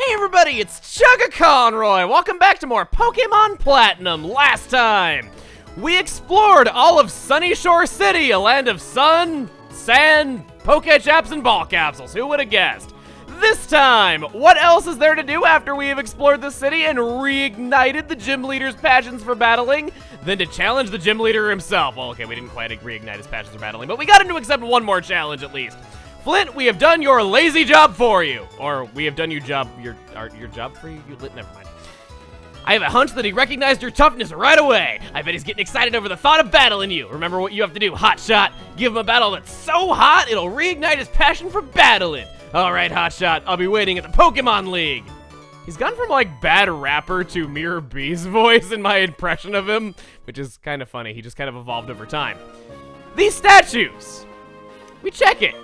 Hey everybody, it's Chugga Conroy! Welcome back to more Pokemon Platinum. Last time, we explored all of Sunyshore City, a land of sun, sand, Pokechaps, and ball capsules. Who would have guessed? This time, what else is there to do after we have explored the city and reignited the gym leader's passions for battling, than to challenge the gym leader himself? Well, okay, we didn't quite reignite his passions for battling, but we got him to accept one more challenge at least. Flint, we have done your lazy job for you. Or we have done your job for you? Never mind. I have a hunch that he recognized your toughness right away. I bet he's getting excited over the thought of battling you. Remember what you have to do, Hotshot. Give him a battle that's so hot, it'll reignite his passion for battling. All right, Hotshot, I'll be waiting at the Pokemon League. He's gone from, like, bad rapper to Mirror B's voice in my impression of him, which is kind of funny. He just kind of evolved over time. These statues. We check it.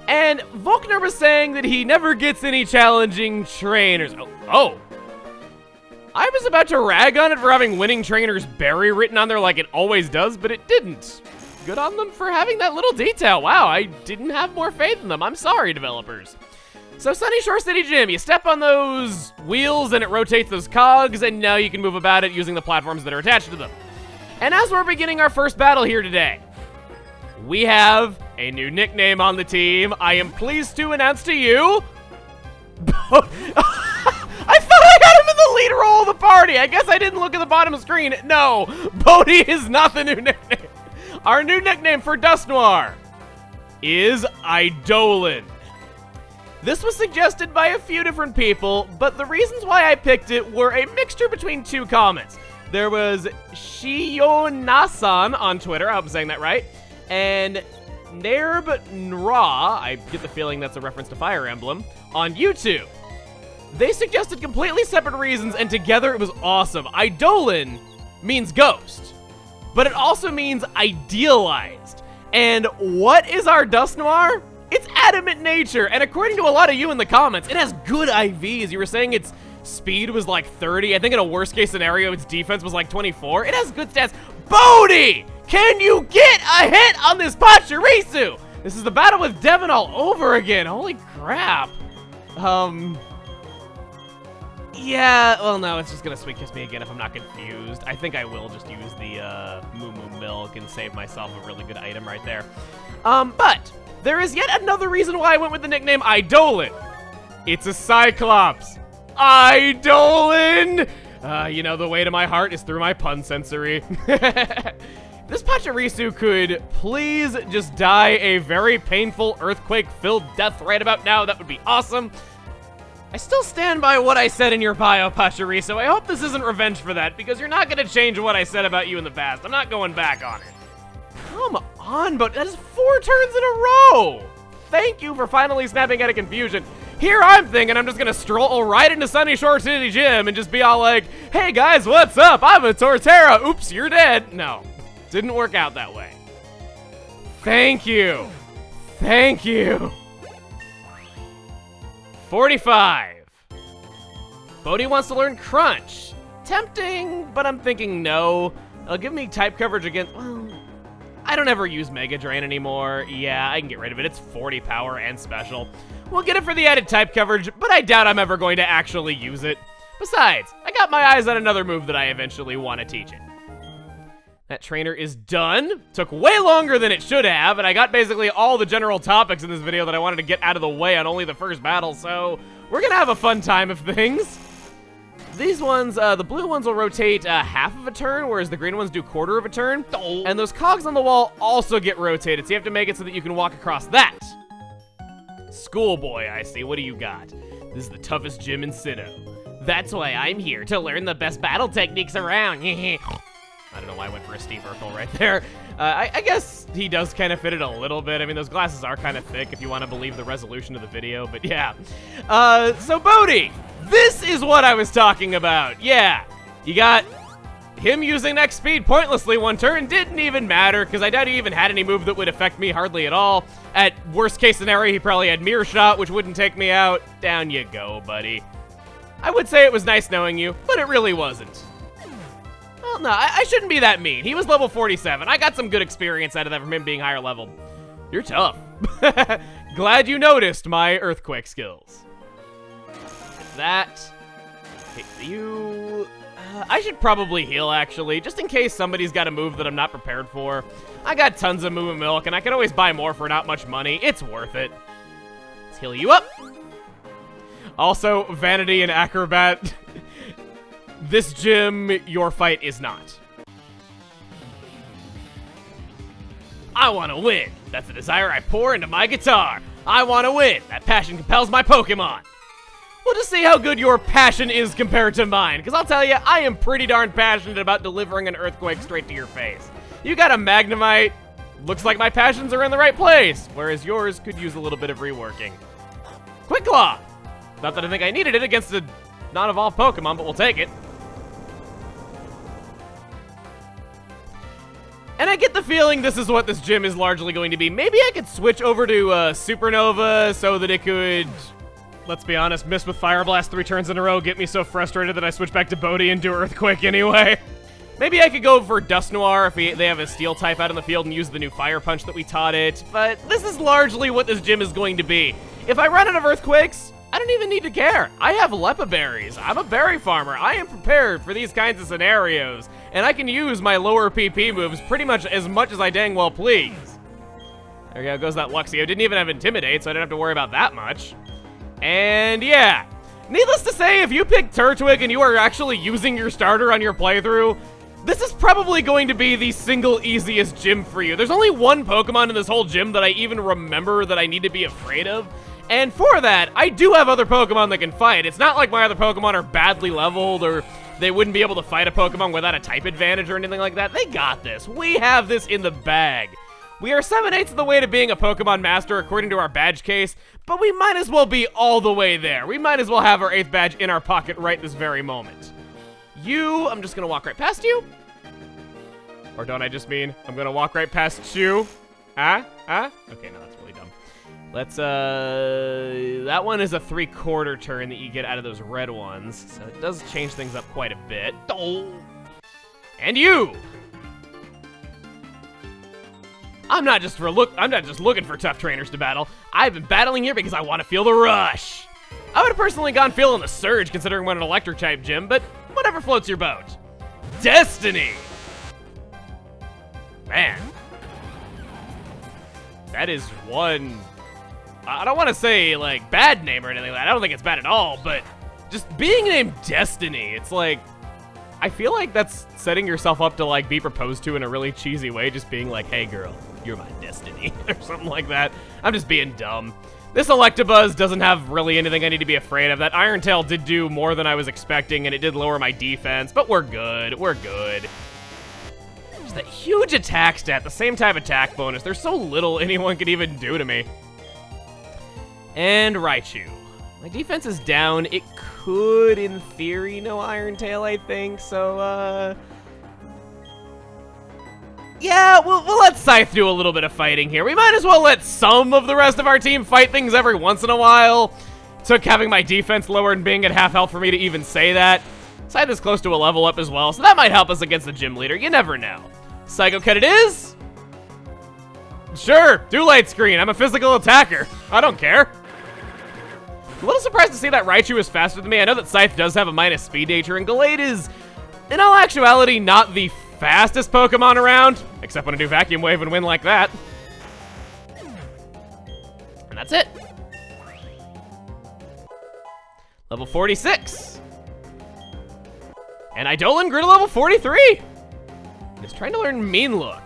And Volkner was saying that he never gets any challenging trainers. Oh. I was about to rag on it for having winning trainers Barry written on there like it always does, but it didn't. Good on them for having that little detail. Wow, I didn't have more faith in them. I'm sorry, developers. So Sunyshore City Gym, you step on those wheels and it rotates those cogs, and now you can move about it using the platforms that are attached to them. And as we're beginning our first battle here today, we have a new nickname on the team. I am pleased to announce to you... I thought I got him in the lead role of the party. I guess I didn't look at the bottom of the screen. No, Bodhi is not the new nickname. Our new nickname for Dusknoir is Eidolon. This was suggested by a few different people, but the reasons why I picked it were a mixture between two comments. There was Shionasan on Twitter, I hope I'm saying that right, and Nerb Nra, I get the feeling that's a reference to Fire Emblem, on YouTube. They suggested completely separate reasons, and together it was awesome. Eidolon means ghost, but it also means idealized. And what is our Dusknoir? It's adamant nature, and according to a lot of you in the comments, it has good IVs. You were saying its speed was like 30. I think in a worst case scenario, its defense was like 24. It has good stats. Bodhi! Can you get a hit on this Pachirisu? This is the battle with Devin all over again. Holy crap. Yeah, well, no, it's just gonna Sweet Kiss me again if I'm not confused. I think I will just use the Moo Moo Milk and save myself a really good item right there. But there is yet another reason why I went with the nickname Eidolon. It's a Cyclops. Eidolon! You know, the way to my heart is through my pun sensory. This Pachirisu could please just die a very painful earthquake-filled death right about now. That would be awesome. I still stand by what I said in your bio, Pachirisu. I hope this isn't revenge for that, because you're not going to change what I said about you in the past. I'm not going back on it. Come on, but that is 4 turns in a row. Thank you for finally snapping out of confusion. Here I'm thinking I'm just going to stroll right into Sunyshore City Gym and just be all like, hey guys, what's up? I'm a Torterra. Oops, you're dead. No, didn't work out that way. Thank you. Thank you. 45. Bodhi wants to learn Crunch. Tempting, but I'm thinking no. It'll give me type coverage against... Well, I don't ever use Mega Drain anymore. Yeah, I can get rid of it. It's 40 power and special. We'll get it for the added type coverage, but I doubt I'm ever going to actually use it. Besides, I got my eyes on another move that I eventually want to teach it. That trainer is done. Took way longer than it should have, and I got basically all the general topics in this video that I wanted to get out of the way on only the first battle, so we're gonna have a fun time of things. These ones, the blue ones will rotate half of a turn, whereas the green ones do quarter of a turn. And those cogs on the wall also get rotated, so you have to make it so that you can walk across that. Schoolboy, I see. What do you got? This is the toughest gym in Sinnoh. That's why I'm here, to learn the best battle techniques around. I don't know why I went for a Steve Urkel right there. I guess he does kind of fit it a little bit. I mean, those glasses are kind of thick if you want to believe the resolution of the video, but yeah. So Bodhi, this is what I was talking about. Yeah, you got him using X speed pointlessly one turn. Didn't even matter, because I doubt he even had any move that would affect me hardly at all. At worst case scenario, he probably had Mirror Shot, which wouldn't take me out. Down you go, buddy. I would say it was nice knowing you, but it really wasn't. Well, no, I shouldn't be that mean. He was level 47. I got some good experience out of that from him being higher level. You're tough. Glad you noticed my earthquake skills. that. Okay, you... I should probably heal, actually, just in case somebody's got a move that I'm not prepared for. I got tons of movement milk, and I can always buy more for not much money. It's worth it. Let's heal you up. Also, Vanity and Acrobat. This gym, your fight is not. I want to win. That's the desire I pour into my guitar. I want to win. That passion compels my Pokemon. We'll just see how good your passion is compared to mine, because I'll tell you, I am pretty darn passionate about delivering an earthquake straight to your face. You got a Magnemite. Looks like my passions are in the right place, whereas yours could use a little bit of reworking. Quick Claw. Not that I think I needed it against a non-evolved Pokemon, but we'll take it. And I get the feeling this is what this gym is largely going to be. Maybe I could switch over to Supernova so that it could, let's be honest, miss with Fire Blast 3 turns in a row, get me so frustrated that I switch back to Bodhi and do Earthquake anyway. Maybe I could go for Dusknoir if they have a Steel type out in the field and use the new Fire Punch that we taught it, but this is largely what this gym is going to be. If I run out of Earthquakes, I don't even need to care. I have Lepa Berries. I'm a berry farmer. I am prepared for these kinds of scenarios, and I can use my lower PP moves pretty much as I dang well please. There goes that Luxio. Didn't even have Intimidate, so I didn't have to worry about that much. And yeah, needless to say, if you pick Turtwig and you are actually using your starter on your playthrough, this is probably going to be the single easiest gym for you. There's only one Pokemon in this whole gym that I even remember that I need to be afraid of. And for that, I do have other Pokemon that can fight. It's not like my other Pokemon are badly leveled or they wouldn't be able to fight a Pokemon without a type advantage or anything like that. They got this. We have this in the bag. We are 7/8 of the way to being a Pokemon Master according to our badge case, but we might as well be all the way there. We might as well have our 8th badge in our pocket right this very moment. I'm just gonna walk right past you. Or don't I just mean I'm gonna walk right past you? Okay, no, that's really dumb. Let's, that one is a 3/4 turn that you get out of those red ones, so it does change things up quite a bit. Oh. And you! I'm not just looking for tough trainers to battle. I've been battling here because I want to feel the rush. I would have personally gone feeling the surge considering we're an electric type gym, but whatever floats your boat. Destiny! Man. That is one, I don't want to say like bad name or anything like that. I don't think it's bad at all, but just being named Destiny, it's like, I feel like that's setting yourself up to like be proposed to in a really cheesy way, just being like, hey girl, you're my destiny, or something like that. I'm just being dumb. This Electabuzz doesn't have really anything I need to be afraid of. That Iron Tail did do more than I was expecting, and it did lower my defense, but we're good, we're good. Just that huge attack stat, the same type attack bonus. There's so little anyone could even do to me. And Raichu. My defense is down. It could, in theory, no Iron Tail, I think, so, yeah, we'll let Scythe do a little bit of fighting here. We might as well let some of the rest of our team fight things every once in a while. Took having my defense lowered and being at half health for me to even say that. Scythe is close to a level up as well, so that might help us against the gym leader. You never know. Psycho Cut it is? Sure, do light screen. I'm a physical attacker. I don't care. A little surprised to see that Raichu is faster than me. I know that Scythe does have a minus speed nature, and Gallade is, in all actuality, not the fastest Pokemon around, except when I do Vacuum Wave and win like that. And that's it. Level 46. And Idolin grew to level 43. And is trying to learn Mean Look.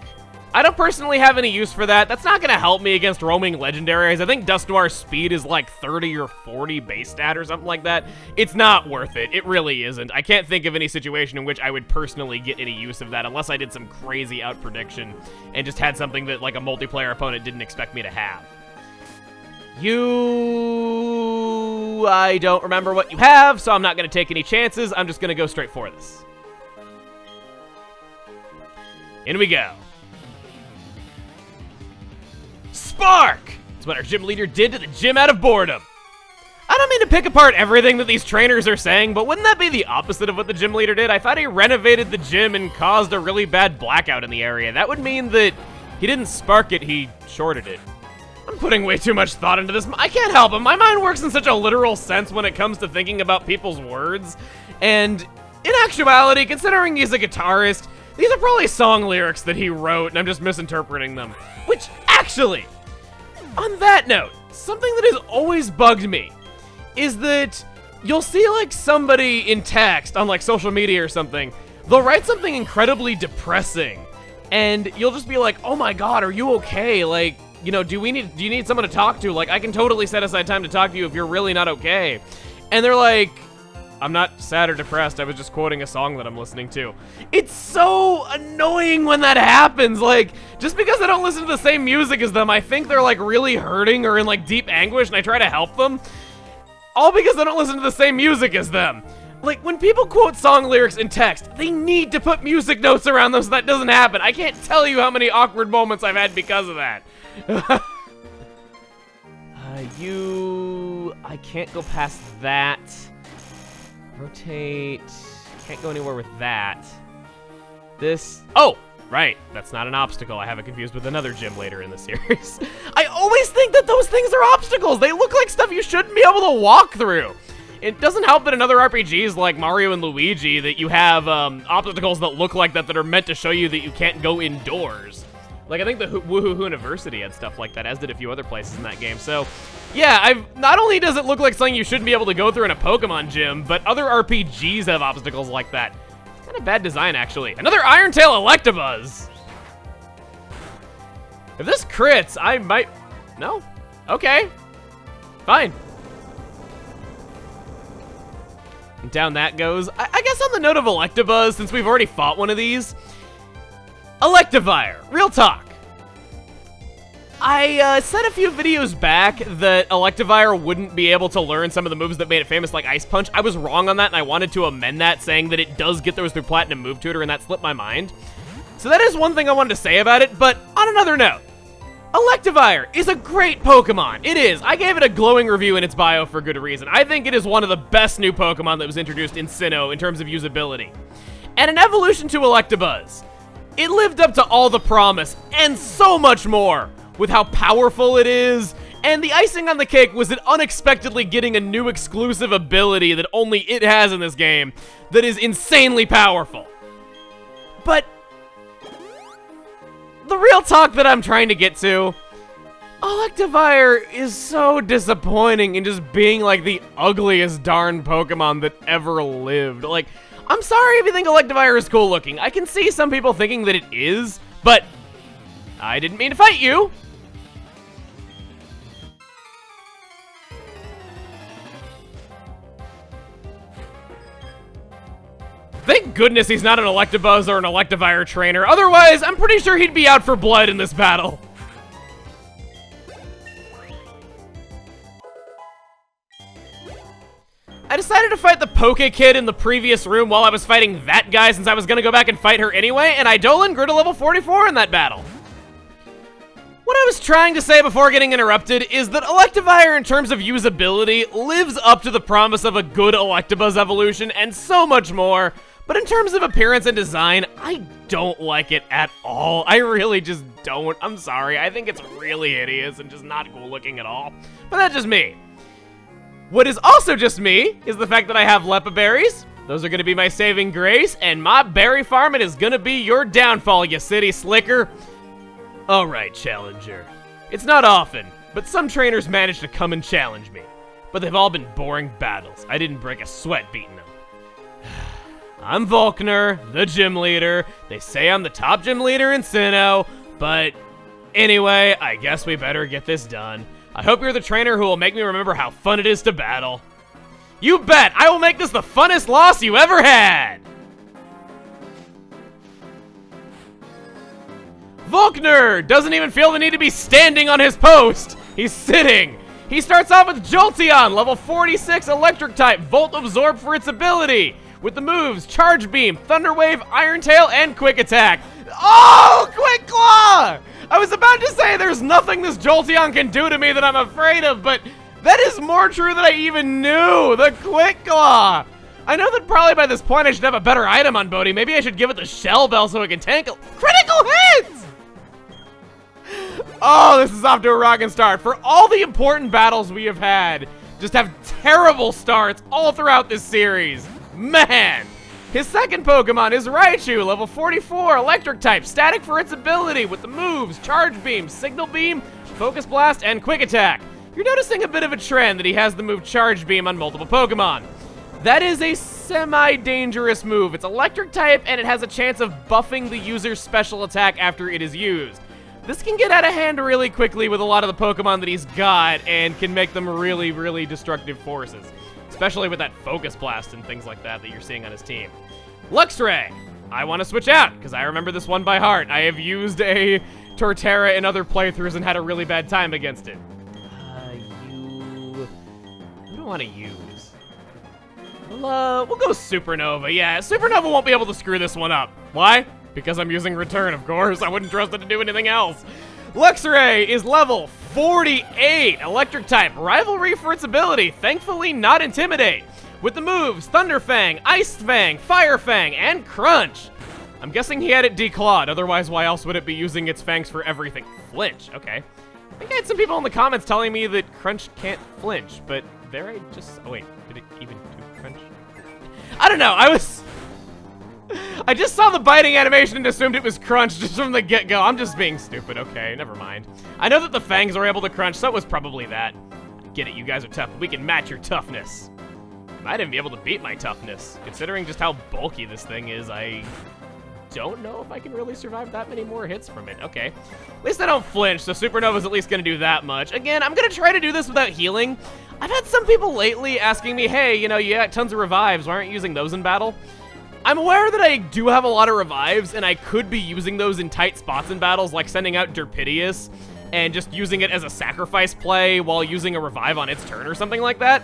I don't personally have any use for that. That's not going to help me against roaming legendaries. I think Dusknoir's speed is like 30 or 40 base stat or something like that. It's not worth it. It really isn't. I can't think of any situation in which I would personally get any use of that unless I did some crazy out prediction and just had something that like a multiplayer opponent didn't expect me to have. I don't remember what you have, so I'm not going to take any chances. I'm just going to go straight for this. In we go. Spark! It's what our gym leader did to the gym out of boredom. I don't mean to pick apart everything that these trainers are saying, but wouldn't that be the opposite of what the gym leader did? I thought he renovated the gym and caused a really bad blackout in the area. That would mean that he didn't spark it, he shorted it. I'm putting way too much thought into this. I can't help it. My mind works in such a literal sense when it comes to thinking about people's words. And in actuality, considering he's a guitarist, these are probably song lyrics that he wrote, and I'm just misinterpreting them. Which, actually, on that note, something that has always bugged me is that you'll see, like, somebody in text on, like, social media or something. They'll write something incredibly depressing, and you'll just be like, oh my god, are you okay? Like, you know, do you need someone to talk to? Like, I can totally set aside time to talk to you if you're really not okay. And they're like, I'm not sad or depressed, I was just quoting a song that I'm listening to. It's so annoying when that happens. Like, just because I don't listen to the same music as them, I think they're, like, really hurting or in, like, deep anguish, and I try to help them. All because I don't listen to the same music as them. Like, when people quote song lyrics in text, they need to put music notes around them so that doesn't happen. I can't tell you how many awkward moments I've had because of that. I can't go past that. Rotate. Can't go anywhere with that. This. Oh, right. That's not an obstacle. I have it confused with another gym later in the series. I always think that those things are obstacles. They look like stuff you shouldn't be able to walk through. It doesn't help that in other RPGs like Mario and Luigi that you have obstacles that look like that are meant to show you that you can't go indoors. Like, I think the Woohoo University had stuff like that, as did a few other places in that game. So, yeah, not only does it look like something you shouldn't be able to go through in a Pokemon gym, but other RPGs have obstacles like that. It's kind of bad design, actually. Another Iron Tail Electabuzz! If this crits, I might... No? Okay. Fine. And down that goes. I guess on the note of Electabuzz, since we've already fought one of these... Electivire, real talk. I said a few videos back that Electivire wouldn't be able to learn some of the moves that made it famous, like Ice Punch. I was wrong on that, and I wanted to amend that, saying that it does get those through Platinum Move Tutor, and that slipped my mind. So that is one thing I wanted to say about it, but on another note, Electivire is a great Pokemon. It is. I gave it a glowing review in its bio for good reason. I think it is one of the best new Pokemon that was introduced in Sinnoh in terms of usability. And an evolution to Electabuzz. It lived up to all the promise, and so much more, with how powerful it is, and the icing on the cake was it unexpectedly getting a new exclusive ability that only it has in this game that is insanely powerful. But the real talk that I'm trying to get to, Electivire is so disappointing in just being like the ugliest darn Pokemon that ever lived. Like, I'm sorry if you think Electivire is cool looking. I can see some people thinking that it is, but I didn't mean to fight you. Thank goodness he's not an Electabuzz or an Electivire trainer. Otherwise, I'm pretty sure he'd be out for blood in this battle. I decided to fight the Poke Kid in the previous room while I was fighting that guy since I was gonna go back and fight her anyway, and I Dolan grew to level 44 in that battle. What I was trying to say before getting interrupted is that Electivire in terms of usability lives up to the promise of a good Electabuzz evolution and so much more, but in terms of appearance and design, I don't like it at all. I really just don't. I'm sorry, I think it's really hideous and just not cool looking at all, but that's just me. What is also just me is the fact that I have Lepa berries. Those are gonna be my saving grace, and my berry farming is gonna be your downfall, you city slicker. All right, Challenger. It's not often, but some trainers manage to come and challenge me. But they've all been boring battles. I didn't break a sweat beating them. I'm Volkner, the gym leader. They say I'm the top gym leader in Sinnoh, but anyway, I guess we better get this done. I hope you're the trainer who will make me remember how fun it is to battle. You bet! I will make this the funnest loss you ever had! Volkner doesn't even feel the need to be standing on his post. He's sitting. He starts off with Jolteon, level 46 electric type, Volt Absorb for its ability, with the moves Charge Beam, Thunder Wave, Iron Tail, and Quick Attack. Oh, Quick Claw! I was about to say there's nothing this Jolteon can do to me that I'm afraid of, but that is more true than I even knew. The Quick Claw. I know that probably by this point I should have a better item on Bodhi. Maybe I should give it the Shell Bell so it can tank critical hits! Oh, this is off to a rockin' start. For all the important battles we have had, just have terrible starts all throughout this series. Man! His second Pokemon is Raichu, level 44, electric type, static for its ability with the moves Charge Beam, Signal Beam, Focus Blast, and Quick Attack. You're noticing a bit of a trend that he has the move Charge Beam on multiple Pokemon. That is a semi-dangerous move. It's electric type, and it has a chance of buffing the user's special attack after it is used. This can get out of hand really quickly with a lot of the Pokemon that he's got, and can make them really, really destructive forces. Especially with that Focus Blast and things like that you're seeing on his team. Luxray! I want to switch out, because I remember this one by heart. I have used a Torterra in other playthroughs and had a really bad time against it. Who do I want to use? We'll go Supernova. Yeah, Supernova won't be able to screw this one up. Why? Because I'm using Return, of course. I wouldn't trust it to do anything else. Luxray is level 48, electric type, rivalry for its ability, thankfully not Intimidate, with the moves Thunder Fang, Ice Fang, Fire Fang, and Crunch. I'm guessing he had it declawed, otherwise why else would it be using its fangs for everything? Flinch, okay. I think I had some people in the comments telling me that Crunch can't flinch, but there I just, oh wait, did it even do Crunch? I don't know, I just saw the biting animation and assumed it was Crunch just from the get-go. I'm just being stupid. Okay, never mind. I know that the fangs are able to crunch, so it was probably that. I get it, you guys are tough, but we can match your toughness. Might even be able to beat my toughness. Considering just how bulky this thing is, I don't know if I can really survive that many more hits from it. Okay. At least I don't flinch, so Supernova's at least going to do that much. Again, I'm going to try to do this without healing. I've had some people lately asking me, hey, you know, you got tons of revives. Why aren't you using those in battle? I'm aware that I do have a lot of revives, and I could be using those in tight spots in battles, like sending out Derpidius and just using it as a sacrifice play while using a revive on its turn or something like that.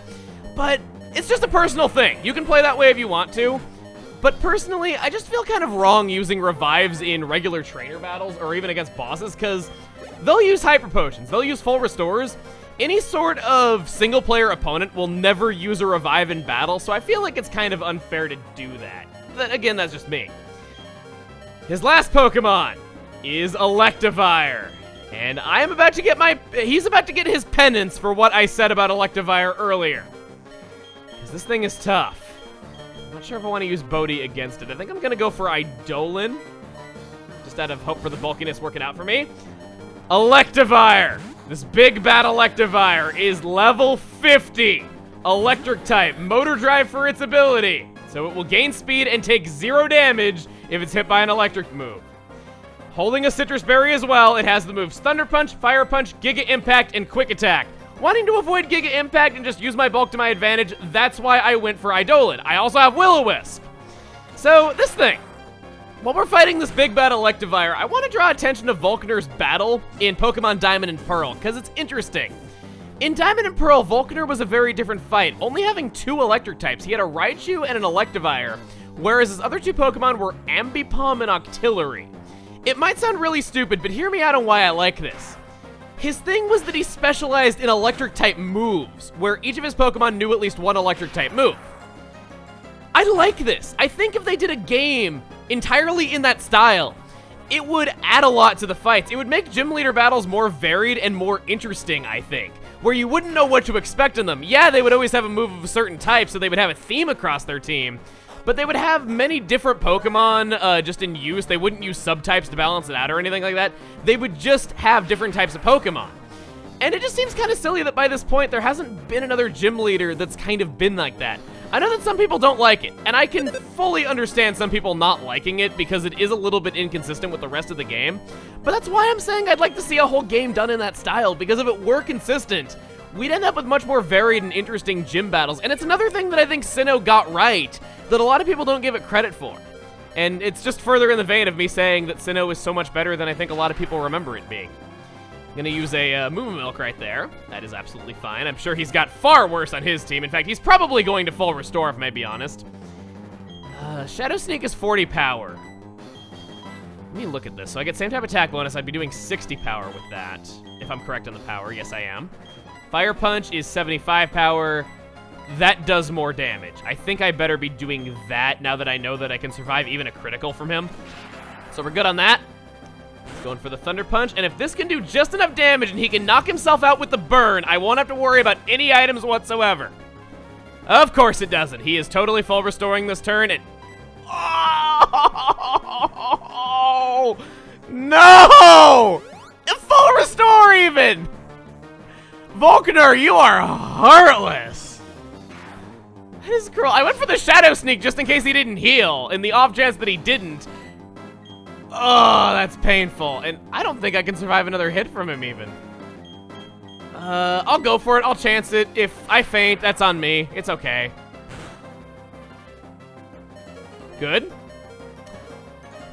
But it's just a personal thing. You can play that way if you want to. But personally, I just feel kind of wrong using revives in regular trainer battles or even against bosses, because they'll use Hyper Potions, they'll use Full Restores. Any sort of single-player opponent will never use a revive in battle, so I feel like it's kind of unfair to do that. Again, that's just me. His last Pokemon is Electivire. And he's about to get his penance for what I said about Electivire earlier. Because this thing is tough. I'm not sure if I want to use Bodhi against it. I think I'm going to go for Eidolon. Just out of hope for the bulkiness working out for me. Electivire. This big bad Electivire is level 50. Electric type, motor drive for its ability. So it will gain speed and take 0 damage if it's hit by an electric move. Holding a Citrus Berry as well, it has the moves Thunder Punch, Fire Punch, Giga Impact, and Quick Attack. Wanting to avoid Giga Impact and just use my bulk to my advantage, that's why I went for Eidolon. I also have Will-O-Wisp. So, this thing. While we're fighting this big bad Electivire, I want to draw attention to Volkner's battle in Pokemon Diamond and Pearl, because it's interesting. In Diamond and Pearl, Volkner was a very different fight, only having 2 electric types. He had a Raichu and an Electivire, whereas his other 2 Pokemon were Ambipom and Octillery. It might sound really stupid, but hear me out on why I like this. His thing was that he specialized in electric type moves, where each of his Pokemon knew at least 1 electric type move. I like this. I think if they did a game entirely in that style, it would add a lot to the fights. It would make gym leader battles more varied and more interesting, I think, where you wouldn't know what to expect in them. Yeah, they would always have a move of a certain type, so they would have a theme across their team, but they would have many different Pokemon just in use. They wouldn't use subtypes to balance it out or anything like that. They would just have different types of Pokemon. And it just seems kind of silly that by this point, there hasn't been another gym leader that's kind of been like that. I know that some people don't like it, and I can fully understand some people not liking it because it is a little bit inconsistent with the rest of the game. But that's why I'm saying I'd like to see a whole game done in that style, because if it were consistent, we'd end up with much more varied and interesting gym battles. And it's another thing that I think Sinnoh got right that a lot of people don't give it credit for. And it's just further in the vein of me saying that Sinnoh is so much better than I think a lot of people remember it being. I'm gonna use a Moo Milk right there. That is absolutely fine. I'm sure he's got far worse on his team. In fact, he's probably going to full restore, if I may be honest. Shadow Sneak is 40 power. Let me look at this. So I get same type attack bonus. I'd be doing 60 power with that, if I'm correct on the power. Yes, I am. Fire Punch is 75 power. That does more damage. I think I better be doing that now that I know that I can survive even a critical from him. So we're good on that. Going for the Thunder Punch, and if this can do just enough damage and he can knock himself out with the burn, I won't have to worry about any items whatsoever. Of course it doesn't. He is totally full restoring this turn, and... Oh! No! A full restore, even! Volkner, you are heartless! That is cruel. I went for the Shadow Sneak just in case he didn't heal, in the off chance that he didn't. Oh, that's painful. And I don't think I can survive another hit from him, even. I'll go for it. I'll chance it. If I faint, that's on me. It's okay. Good.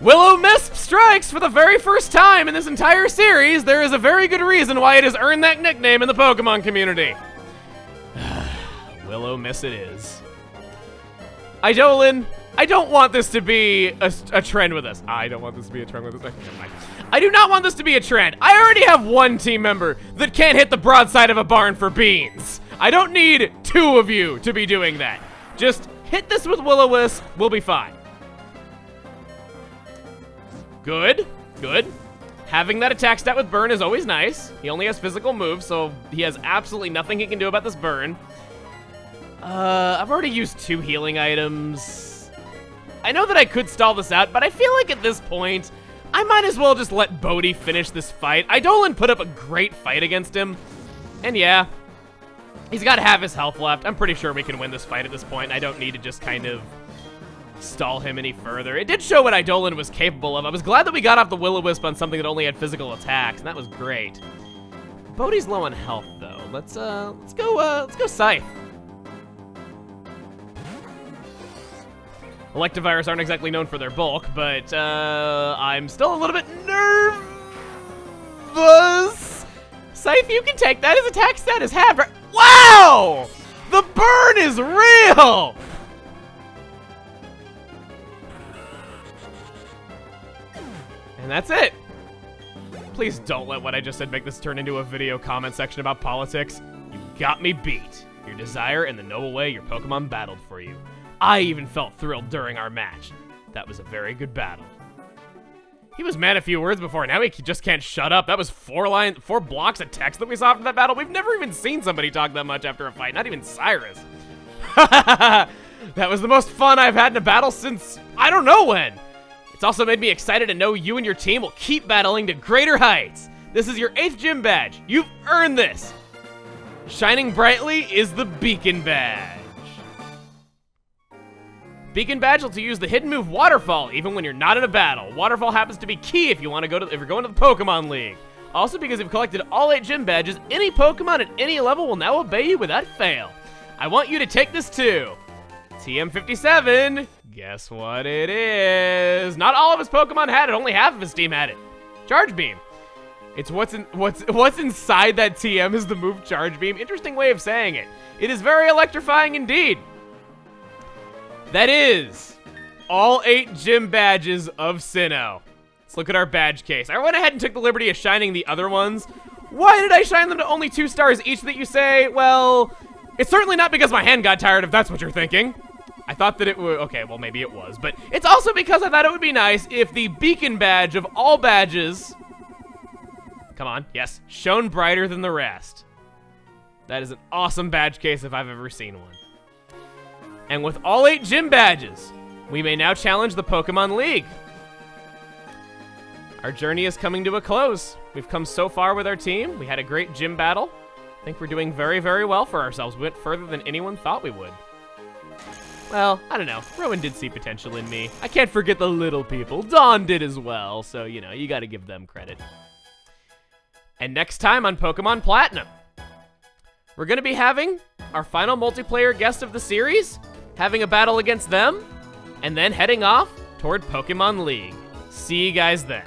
Will-O-Wisp strikes for the very first time in this entire series. There is a very good reason why it has earned that nickname in the Pokemon community. Will-O-Wisp it is. Idolin, I don't want this to be a trend with us. I don't want this to be a trend with us. Never mind. I do not want this to be a trend. I already have one team member that can't hit the broadside of a barn for beans. I don't need two of you to be doing that. Just hit this with Will-O-Wisp, we'll be fine. Good, good. Having that attack stat with burn is always nice. He only has physical moves, so he has absolutely nothing he can do about this burn. I've already used 2 healing items. I know that I could stall this out, but I feel like at this point, I might as well just let Bodhi finish this fight. Idolin put up a great fight against him. And yeah, he's got half his health left. I'm pretty sure we can win this fight at this point. I don't need to just kind of stall him any further. It did show what Idolin was capable of. I was glad that we got off the Will-O-Wisp on something that only had physical attacks, and that was great. Bodhi's low on health though. Let's go Scythe. Electivires aren't exactly known for their bulk, but I'm still a little bit nervous. Scythe, you can take that. His attack stat is halved. Right? Wow! The burn is real! And that's it. Please don't let what I just said make this turn into a video comment section about politics. You got me beat. Your desire and the noble way your Pokemon battled for you. I even felt thrilled during our match. That was a very good battle. He was man a few words before, now he just can't shut up. That was 4 blocks of text that we saw from that battle. We've never even seen somebody talk that much after a fight, not even Cyrus. That was the most fun I've had in a battle since, I don't know when. It's also made me excited to know you and your team will keep battling to greater heights. This is your 8th gym badge. You've earned this. Shining brightly is the Beacon Badge. Beacon Badge lets you use the hidden move Waterfall even when you're not in a battle. Waterfall happens to be key if you want to if you're going to the Pokemon League. Also, because you've collected all 8 gym badges, any Pokemon at any level will now obey you without fail. I want you to take this too. TM57. Guess what it is? Not all of his Pokemon had it. Only half of his team had it. Charge Beam. It's what's inside that TM is the move Charge Beam. Interesting way of saying it. It is very electrifying indeed. That is all 8 gym badges of Sinnoh. Let's look at our badge case. I went ahead and took the liberty of shining the other ones. Why did I shine them to only 2 stars each that you say? Well, it's certainly not because my hand got tired, if that's what you're thinking. I thought that it would, okay, well maybe it was, but it's also because I thought it would be nice if the Beacon Badge of all badges, come on, yes, shone brighter than the rest. That is an awesome badge case if I've ever seen one. And with all 8 gym badges, we may now challenge the Pokemon League. Our journey is coming to a close. We've come so far with our team. We had a great gym battle. I think we're doing very, very well for ourselves. We went further than anyone thought we would. Well, I don't know. Rowan did see potential in me. I can't forget the little people. Dawn did as well, so, you know, you gotta give them credit. And next time on Pokemon Platinum, we're gonna be having our final multiplayer guest of the series, having a battle against them, and then heading off toward Pokemon League. See you guys then.